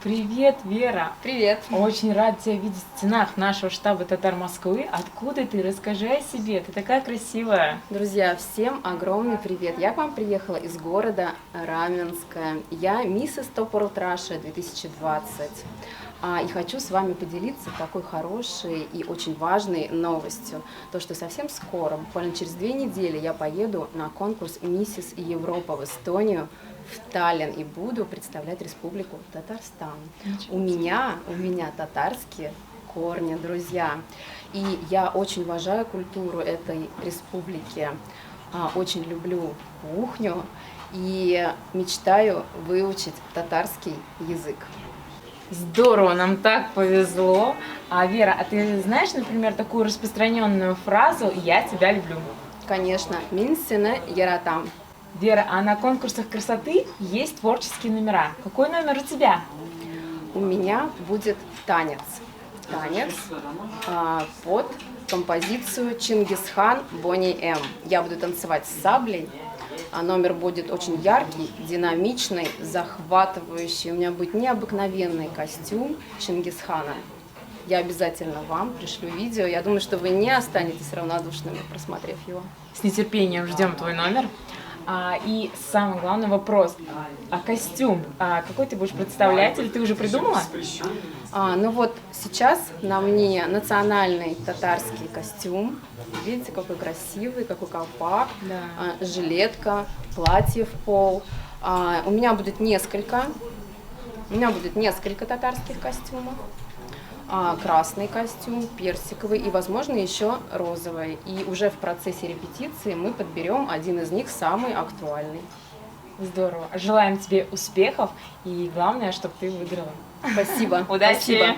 Привет, Вера! Привет! Очень рад тебя видеть в стенах нашего штаба Татар Москвы. Откуда ты? Расскажи о себе, ты такая красивая. Друзья, всем огромный привет! Я к вам приехала из города Раменское. Я миссис Топорут Раша 2020. И хочу с вами поделиться такой хорошей и очень важной новостью. То, что совсем скоро, буквально через 2 недели, я поеду на конкурс «Миссис Европа» в Эстонию, в Таллин, и буду представлять Республику Татарстан. У меня татарские корни, друзья. И я очень уважаю культуру этой республики, очень люблю кухню и мечтаю выучить татарский язык. Здорово, нам так повезло. Вера, а ты знаешь, например, такую распространенную фразу «Я тебя люблю»? Конечно, «Мин сені яратам». Вера, а на конкурсах красоты есть творческие номера. Какой номер у тебя? У меня будет танец. Под композицию «Чингисхан Бони М». Я буду танцевать с саблей. Номер будет очень яркий, динамичный, захватывающий. У меня будет необыкновенный костюм Чингисхана. Я обязательно вам пришлю видео. Я думаю, что вы не останетесь равнодушными, просмотрев его. С нетерпением ждем твой номер. И самый главный вопрос. Костюм, какой ты будешь представлять, или ты уже придумала? Ну вот сейчас на мне национальный татарский костюм. Видите, какой красивый, какой колпак, Да. Жилетка, платье в пол. У меня будет несколько татарских костюмов. Красный костюм, персиковый и, возможно, еще розовый. И уже в процессе репетиции мы подберем один из них, самый актуальный. Здорово. Желаем тебе успехов и главное, чтобы ты выиграла. Спасибо. Удачи! Спасибо.